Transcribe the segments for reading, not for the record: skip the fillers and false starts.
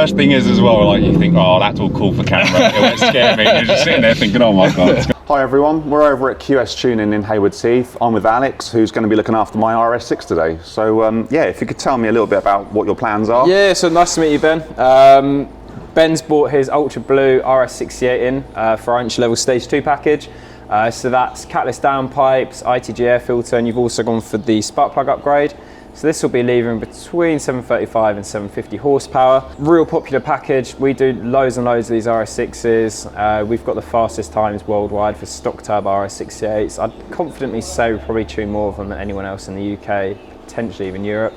worst thing is as well, like you think, oh, that's all cool for camera, it won't scare me. You're just sitting there thinking, oh my God. Hi everyone, we're over at QS Tuning in Haywards Heath. I'm with Alex, who's going to be looking after my RS6 today. So yeah, if you could tell me a little bit about what your plans are. Yeah, so nice to meet you, Ben. Ben's bought his Ultra Blue RS68 in for our entry level stage 2 package. So that's catless downpipes, ITG air filter, and you've also gone for the spark plug upgrade. So this will be leaving between 735 and 750 horsepower. Real popular package. We do loads and loads of these RS6s. We've got the fastest times worldwide for stock turbo RS68s. I'd confidently say we probably tune more of them than anyone else in the UK, potentially even Europe.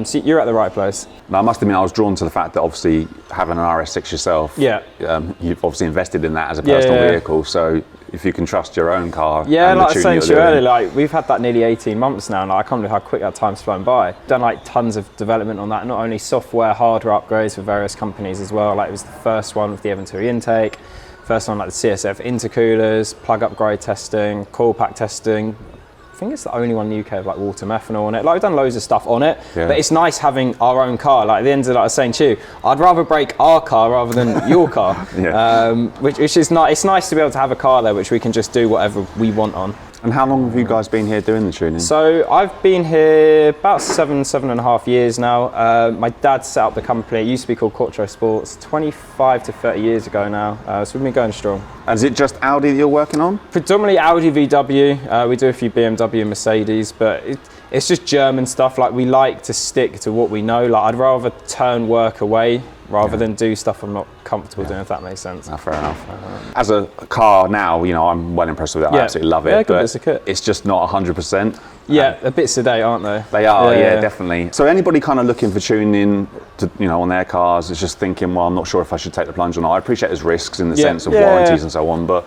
So you're at the right place. Now, I must admit, I was drawn to the fact that obviously having an RS6 yourself, yeah, you've obviously invested in that as a personal vehicle. So if you can trust your own car, yeah, and like I was saying to you earlier, doing. like we've had that nearly 18 months now. Like, I can't believe how quick that time's flown by. Done like tons of development on that, not only software, hardware upgrades for various companies as well. Like it was the first one with the Venturi intake, first one like the CSF intercoolers, plug upgrade testing, coil pack testing. I think it's the only one in the UK with like water methanol on it. Like, we've done loads of stuff on it, but it's nice having our own car. Like at the end of it, like I was saying to you, I'd rather break our car rather than your car. Which is nice. It's nice to be able to have a car there which we can just do whatever we want on. And how long have you guys been here doing the tuning? So I've been here about 7.5 years now. My dad set up the company. It used to be called Quattro Sports, 25 to 30 years ago now. So we've been going strong. And is it just Audi that you're working on? Predominantly Audi VW. We do a few BMW and Mercedes, but it's just German stuff. Like, we like to stick to what we know. Like, I'd rather turn work away rather than do stuff I'm not comfortable doing, if that makes sense. Fair enough. As a car now, you know, I'm well impressed with it. I absolutely love it, but it's just not 100%. Yeah, a bit sedate, aren't they? They are, yeah, definitely. So anybody kind of looking for tuning to, you know, on their cars is just thinking, well, I'm not sure if I should take the plunge or not. I appreciate there's risks in the sense of warranties and so on, but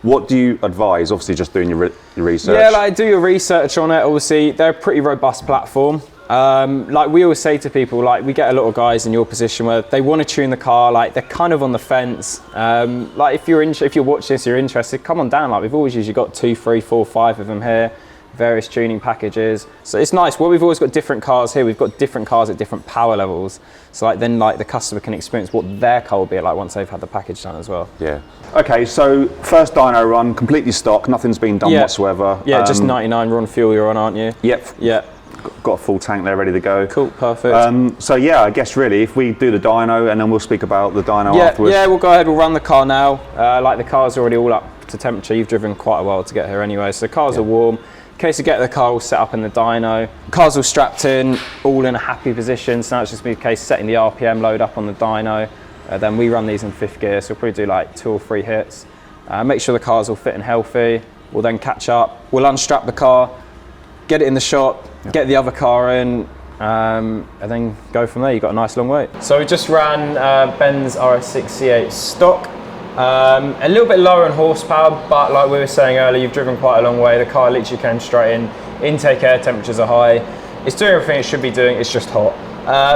what do you advise? Obviously, just doing your research. Yeah, like, do your research on it. Obviously, they're a pretty robust platform. Like we always say to people, like, we get a lot of guys in your position where they want to tune the car, like they're kind of on the fence. Like if you're watching this, you're interested, come on down. Like, we've always usually got 2, 3, 4, 5 of them here, various tuning packages. So it's nice. Well, we've always got different cars here. We've got different cars at different power levels. So like then like the customer can experience what their car will be like once they've had the package done as well. Yeah. Okay, so first dyno run, completely stock, nothing's been done whatsoever. Yeah, just 99 Ron fuel you're on, aren't you? Yep. Yeah. Got a full tank there ready to go. Cool, perfect. So yeah, I guess really if we do the dyno and then we'll speak about the dyno afterwards. Yeah, we'll go ahead, we'll run the car now. Like, the car's already all up to temperature. You've driven quite a while to get here anyway, so the cars are warm. In case you get the car all set up in the dyno, car's all strapped in, all in a happy position. So now it's just be a case setting the RPM load up on the dyno. Then we run these in 5th gear, so we'll probably do like 2 or 3 hits. Make sure the car's all fit and healthy. We'll then catch up. We'll unstrap the car, get it in the shop, get the other car in, and then go from there. You've got a nice long wait. So we just ran Ben's RS6 C8 stock. A little bit lower in horsepower, but like we were saying earlier, you've driven quite a long way. The car literally came straight in. Intake air temperatures are high. It's doing everything it should be doing, it's just hot.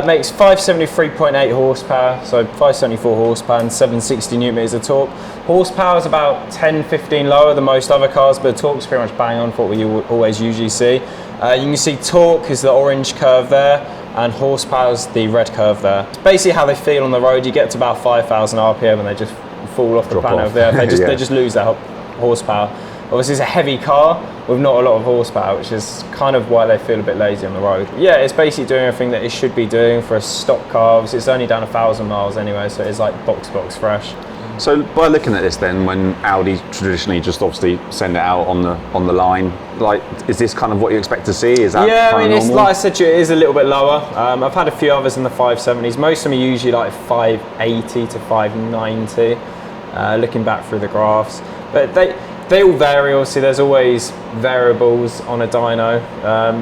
Makes 573.8 horsepower, so 574 horsepower and 760 newton meters of torque. Horsepower is about 10-15 lower than most other cars, but the torque's pretty much bang on for what you always usually see. You can see torque is the orange curve there, and horsepower is the red curve there. It's basically how they feel on the road. You get to about 5,000 RPM and they just fall off the planet over there. They just lose that horsepower. Obviously, it's a heavy car with not a lot of horsepower, which is kind of why they feel a bit lazy on the road. Yeah, it's basically doing everything that it should be doing for a stock car. Obviously, it's only done 1,000 miles anyway, so it's like box fresh. So by looking at this then, when Audi traditionally just obviously send it out on the line, like, is this kind of what you expect to see? Is that I mean, normal? it's like I said to you, it is a little bit lower. I've had a few others in the 570s. Most of them are usually like 580 to 590, looking back through the graphs. But they all vary. Obviously, there's always variables on a dyno.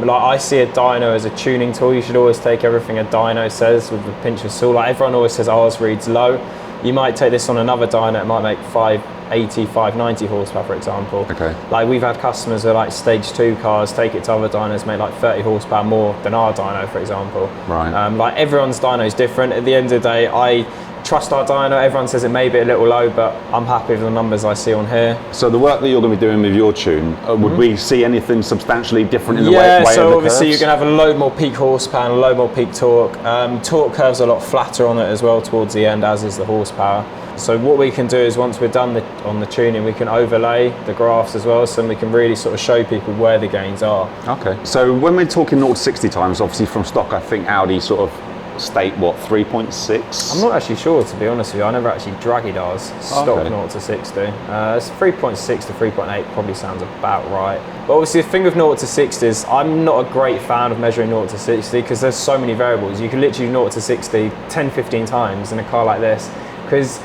Like, I see a dyno as a tuning tool. You should always take everything a dyno says with a pinch of salt. Like, everyone always says ours reads low. You might take this on another dyno, it might make 5 85, 90 horsepower, for example. Okay. Like we've had customers who are like stage 2 cars, take it to other dynos, make like 30 horsepower more than our dyno, for example. Right. Like everyone's dyno is different. At the end of the day, I trust our dyno. Everyone says it may be a little low, but I'm happy with the numbers I see on here. So the work that you're going to be doing with your tune, would we see anything substantially different in the way of so the obviously curves? you're going to have a load more peak horsepower and a load more peak torque. Torque curves a lot flatter on it as well towards the end, as is the horsepower. So what we can do is once we're done on the tuning, we can overlay the graphs as well, so we can really sort of show people where the gains are. Okay. So when we're talking 0 to 60 times, obviously from stock, I think Audi sort of state what, 3.6? I'm not actually sure, to be honest with you. I never actually dragged ours stock 0 to 60. It's 3.6 to 3.8 probably sounds about right. But obviously the thing with 0 to 60 is I'm not a great fan of measuring 0 to 60 because there's so many variables. You can literally 0 to 60 10, 15 times in a car like this, because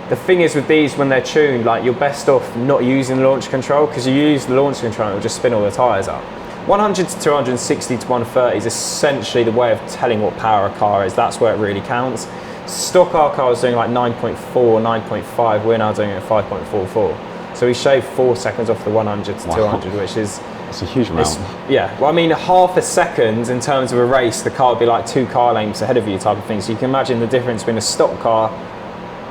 the thing is with these, when they're tuned, like you're best off not using the launch control, because you use the launch control and it'll just spin all the tyres up. 100 to 260 to 130 is essentially the way of telling what power a car is. That's where it really counts. Stock our car is doing like 9.4, 9.5. We're now doing it at 5.44. So we shaved 4 seconds off the 100 to 200, which is... That's a huge amount. Yeah, well, I mean, half a second in terms of a race, the car would be like 2 car lengths ahead of you type of thing. So you can imagine the difference between a stock car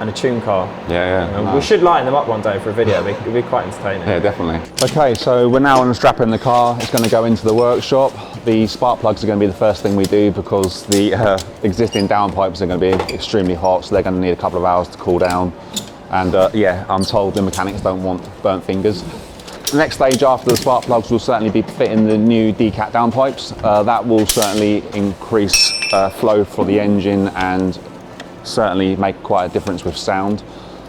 and a tune car. Yeah. We should lighten them up one day for a video. It'll be quite entertaining. Yeah, definitely. Okay, so we're now unstrapping the car. It's going to go into the workshop. The spark plugs are going to be the first thing we do because the existing downpipes are going to be extremely hot, so they're going to need a couple of hours to cool down. And yeah, I'm told the mechanics don't want burnt fingers. The next stage after the spark plugs will certainly be fitting the new decat downpipes. That will certainly increase flow for the engine and certainly make quite a difference with sound.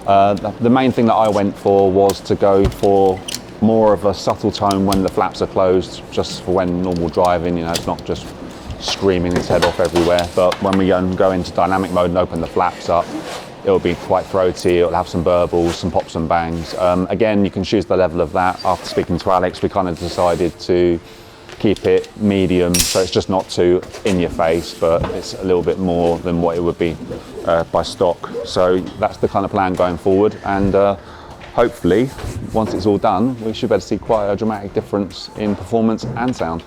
The main thing that I went for was to go for more of a subtle tone when the flaps are closed, just for when normal driving, you know, it's not just screaming its head off everywhere. But when we go into dynamic mode and open the flaps up, it'll be quite throaty, it'll have some burbles, some pops and bangs. Again, you can choose the level of that. After speaking to Alex, we kind of decided to keep it medium, so it's just not too in your face, but it's a little bit more than what it would be by stock. So that's the kind of plan going forward, and hopefully once it's all done we should be able to see quite a dramatic difference in performance and sound.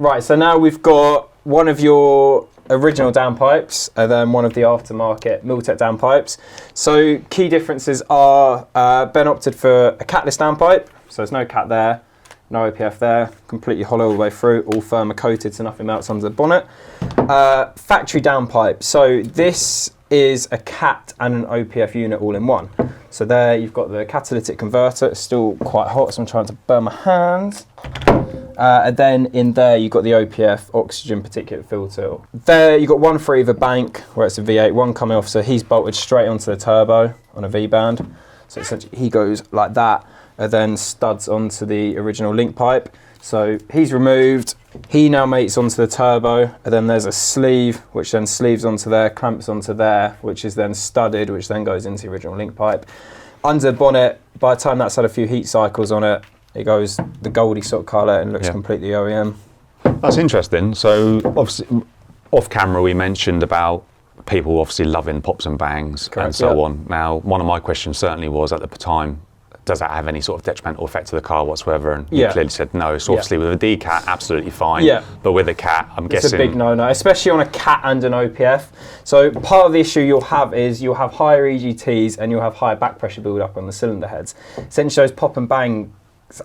Right, so now we've got one of your original downpipes and then one of the aftermarket Miltech downpipes. So key differences are Ben opted for a catless downpipe, so there's no cat there, no OPF there, completely hollow all the way through, all thermo coated so nothing melts under the bonnet. Factory downpipe, so this is a cat and an OPF unit all in one. So there you've got the catalytic converter, it's still quite hot so I'm trying to burn my hands. And then in there you've got the OPF oxygen particulate filter. There you've got one for either bank where it's a V8, one coming off, so he's bolted straight onto the turbo on a V-band. So essentially he goes like that and then studs onto the original link pipe. So he's removed, he now mates onto the turbo, and then there's a sleeve which then sleeves onto there, clamps onto there, which is then studded, which then goes into the original link pipe. Under the bonnet, by the time that's had a few heat cycles on it, it goes the goldy sort of colour and looks completely OEM. That's interesting. So obviously off camera we mentioned about people obviously loving pops and bangs and so on. Now one of my questions certainly was at the time, does that have any sort of detrimental effect to the car whatsoever? And you clearly said no. So obviously with a D-cat, absolutely fine. But with a cat, I'm guessing... It's a big no-no, especially on a cat and an OPF. So part of the issue you'll have is you'll have higher EGTs and you'll have higher back pressure build-up on the cylinder heads. Essentially those pop and bang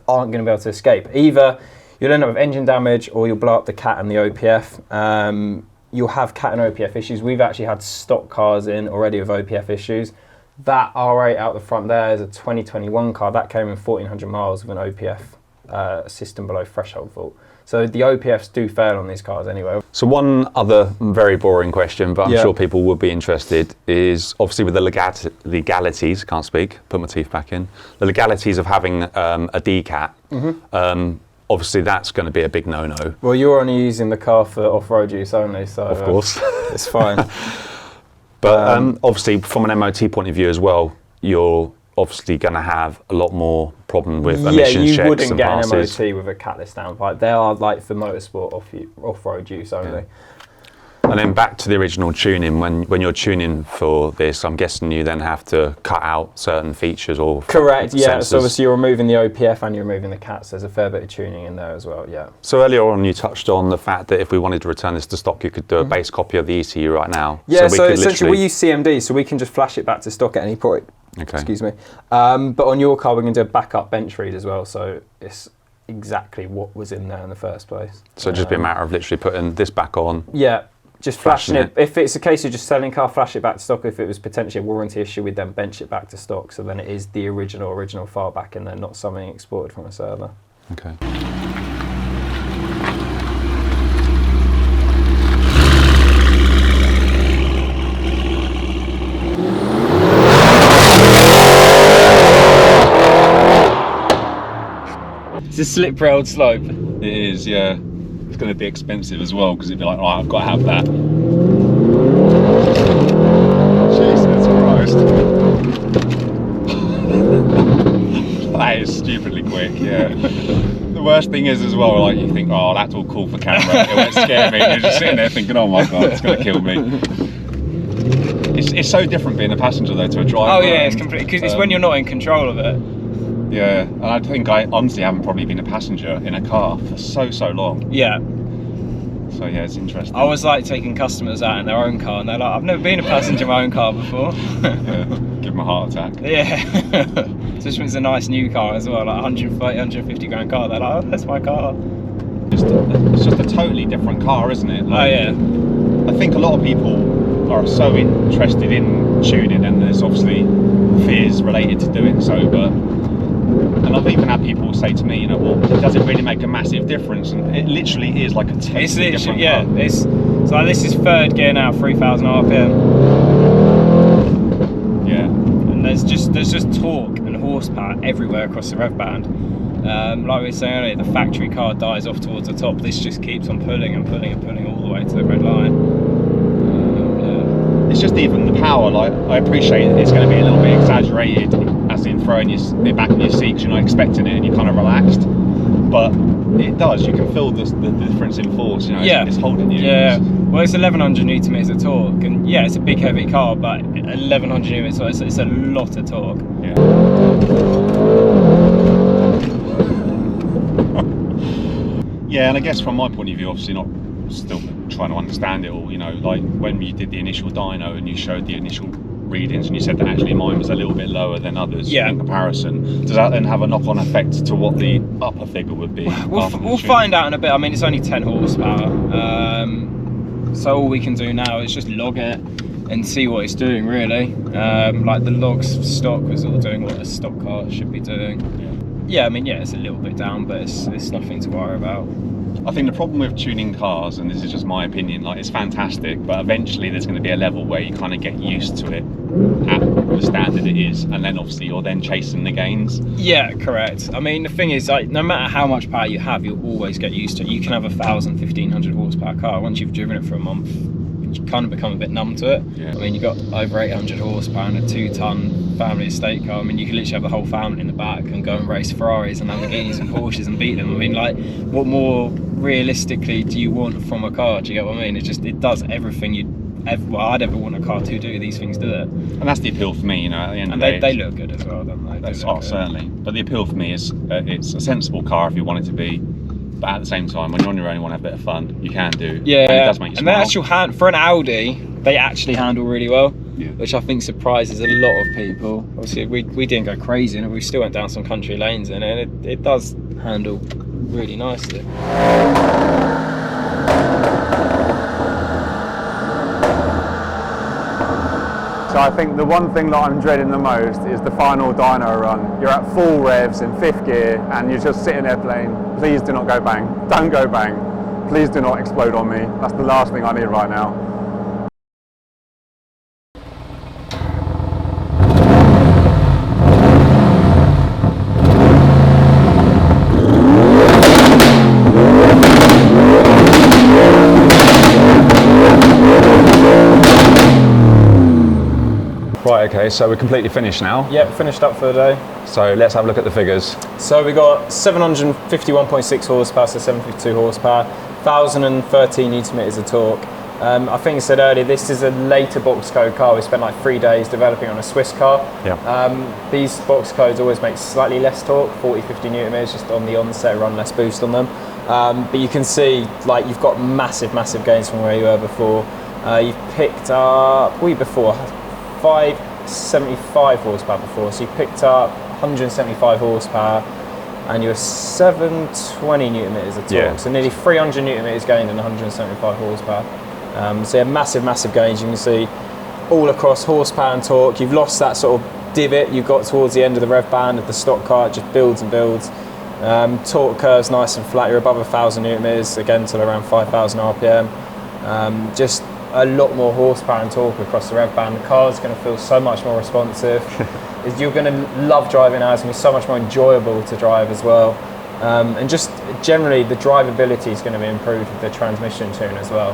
aren't going to be able to escape. Either you'll end up with engine damage or you'll blow up the cat and the OPF. you'll have cat and OPF issues. We've actually had stock cars in already with OPF issues. That R8 out the front there is a 2021 car. That came in 1,400 miles with an OPF system below threshold fault. So the OPFs do fail on these cars anyway. So one other very boring question, but I'm sure people would be interested, is obviously with the legalities, can't speak, put my teeth back in, the legalities of having a DCAT, obviously that's going to be a big no-no. Well, you're only using the car for off-road use only, so of course. It's fine. But obviously from an MOT point of view as well, you're obviously going to have a lot more problem with emissions checks and passes. Yeah, you wouldn't get an MOT with a catless downpipe. They are like for motorsport off-road use only. Yeah. And then back to the original tuning, when you're tuning for this, I'm guessing you then have to cut out certain features or correct, yeah. sensors. So obviously you're removing the OPF and you're removing the cats. There's a fair bit of tuning in there as well, yeah. So earlier on you touched on the fact that if we wanted to return this to stock, you could do a base copy of the ECU right now. Yeah, so essentially we use CMD, so we can just flash it back to stock at any point. Okay. Excuse me. But on your car, we can do a backup bench read as well, so it's exactly what was in there in the first place. So it'd just be a matter of literally putting this back on. Yeah, just flashing it. If it's a case of just selling car, flash it back to stock. If it was potentially a warranty issue, we'd then bench it back to stock. So then it is the original file back in there, not something exported from a server. Okay. It's a slippery old slope. It is, yeah. It's going to be expensive as well because it'd be like, right, I've got to have that. Jesus Christ. That is stupidly quick, yeah. The worst thing is as well, like you think, oh, that's all cool for camera. It won't scare me. You're just sitting there thinking, oh my God, it's going to kill me. It's so different being a passenger though to a driver. Oh yeah, it's completely, because it's when you're not in control of it. Yeah, and I think I honestly haven't probably been a passenger in a car for so long. Yeah. So yeah, it's interesting. I was like taking customers out in their own car and they're like, I've never been a passenger in my own car before. Yeah, give them a heart attack. Yeah. Especially when it's a nice new car as well, like 130, 150 grand car. They're like, oh, that's my car. It's just a totally different car, isn't it? Like, oh yeah. I think a lot of people are so interested in tuning and there's obviously fears related to doing so, but and I've even had people say to me, you know, well, does it really make a massive difference? And it literally is like a totally different car. It's like this is third gear now, 3,000 RPM. Yeah. And there's just torque and horsepower everywhere across the rev band. Like we were saying earlier, the factory car dies off towards the top. This just keeps on pulling and pulling and pulling all the way to the red line. It's just even the power, like I appreciate it's going to be a little bit exaggerated, as in throwing it back in your seat because you're not expecting it and you're kind of relaxed, but it does, you can feel the difference in force, you know, yeah. It's holding you. Yeah, well it's 1100 Newton meters of torque, and yeah, it's a big heavy car, but 1100 Newton meters, so it's a lot of torque. Yeah. Yeah, and I guess from my point of view, obviously not still trying to understand it all, you know, like when you did the initial dyno and you showed the initial readings and you said that actually mine was a little bit lower than others in comparison, does that then have a knock-on effect to what the upper figure would be? We'll find out in a bit. I mean, it's only 10 horsepower, so all we can do now is just log it and see what it's doing, really. Like the logs stock was all doing what a stock car should be doing. Yeah, I mean, yeah, it's a little bit down, but it's nothing to worry about. I think the problem with tuning cars, and this is just my opinion, like it's fantastic, but eventually there's going to be a level where you kind of get used to it at the standard it is, and then obviously you're then chasing the gains. Yeah, correct. I mean, the thing is, like, no matter how much power you have, you'll always get used to it. You can have a 1,000, 1,500 horsepower car. Once you've driven it for a month, you kind of become a bit numb to it. Yeah. I mean, you've got over 800 horsepower and a 2-ton family estate car. I mean, you can literally have the whole family in the back and go and race Ferraris and Lamborghinis and Porsches and beat them. I mean, like, what more realistically do you want from a car? Do you get what I mean? It does everything I'd ever want a car to do. These things do it. And that's the appeal for me, you know, at the end of the day. They look good as well, don't they? Certainly. But the appeal for me is it's a sensible car if you want it to be. But at the same time, when you're on your own, you want to have a bit of fun, you can do. Yeah, and it does make you smile. And they for an Audi, they actually handle really well, which I think surprises a lot of people. Obviously, we didn't go crazy, and we still went down some country lanes in it, and it does handle really nicely. So I think the one thing that I'm dreading the most is the final dyno run. You're at full revs in 5th gear and you're just sitting there playing, please do not go bang, don't go bang, please do not explode on me. That's the last thing I need right now. Right, okay, so we're completely finished now. Yep, finished up for the day. So let's have a look at the figures. So we got 751.6 horsepower, so 752 horsepower, 1,013 newton meters of torque. I think I said earlier, this is a later box code car. We spent like 3 days developing on a Swiss car. Yeah. These box codes always make slightly less torque, 40-50 newton meters, just on the onset, run less boost on them. But you can see, like, you've got massive gains from where you were before. You've picked up, what were you before? 575 horsepower before, so you picked up 175 horsepower and you were 720 newton meters of torque, yeah. so nearly 300 newton meters gained in 175 horsepower. So yeah, massive gains. You can see all across horsepower and torque. You've lost that sort of divot you got towards the end of the rev band of the stock car. It just builds and builds. Torque curve's nice and flat. You're above 1,000 newton meters again till around 5,000 RPM. Just a lot more horsepower and torque across the rev band. The car's going to feel so much more responsive. You're going to love driving now. It's going to be so much more enjoyable to drive as well. And just generally the drivability is going to be improved with the transmission tune as well.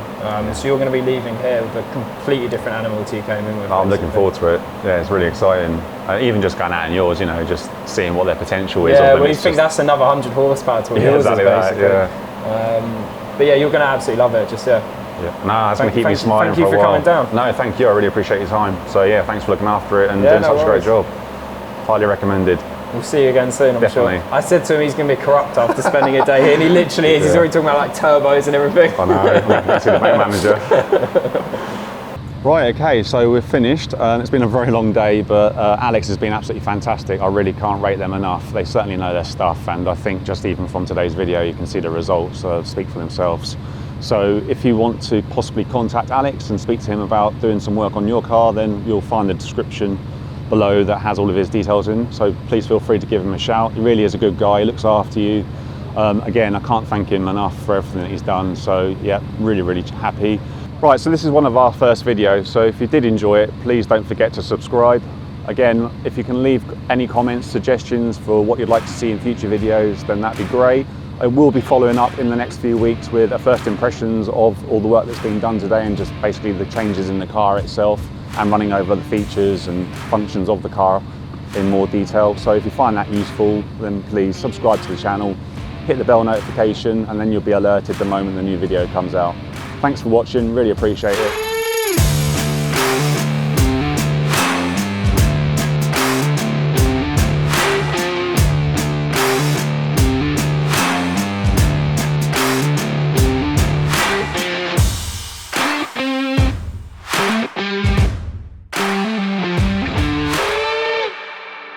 So you're going to be leaving here with a completely different animal to you came in with. I'm looking forward to it. Yeah, it's really exciting. Even just going out in yours, you know, just seeing what their potential is. Yeah, well, you think that's another 100 horsepower to what yours is, basically. But yeah, you're going to absolutely love it. Just Yeah. No, that's going to keep me smiling for a while. Thank you for coming down. No, thank you. I really appreciate your time. So yeah, thanks for looking after it and doing such a great job. Highly recommended. We'll see you again soon, I'm Definitely. sure. I said to him he's going to be corrupt after spending a day here, and he literally is. He's already talking about like turbos and everything. I know, I'm going to go see the bank manager. Right, okay, so we're finished. It's been a very long day, but Alex has been absolutely fantastic. I really can't rate them enough. They certainly know their stuff, and I think just even from today's video, you can see the results speak for themselves. So if you want to possibly contact Alex and speak to him about doing some work on your car, then you'll find the description below that has all of his details in. So please feel free to give him a shout. He really is a good guy, he looks after you. Again, I can't thank him enough for everything that he's done. So yeah, really happy. Right, so this is one of our first videos. So if you did enjoy it, please don't forget to subscribe. Again, if you can leave any comments, suggestions for what you'd like to see in future videos, then that'd be great. I will be following up in the next few weeks with a first impressions of all the work that's been done today and just basically the changes in the car itself and running over the features and functions of the car in more detail. So if you find that useful, then please subscribe to the channel, hit the bell notification, and then you'll be alerted the moment the new video comes out. Thanks for watching, really appreciate it.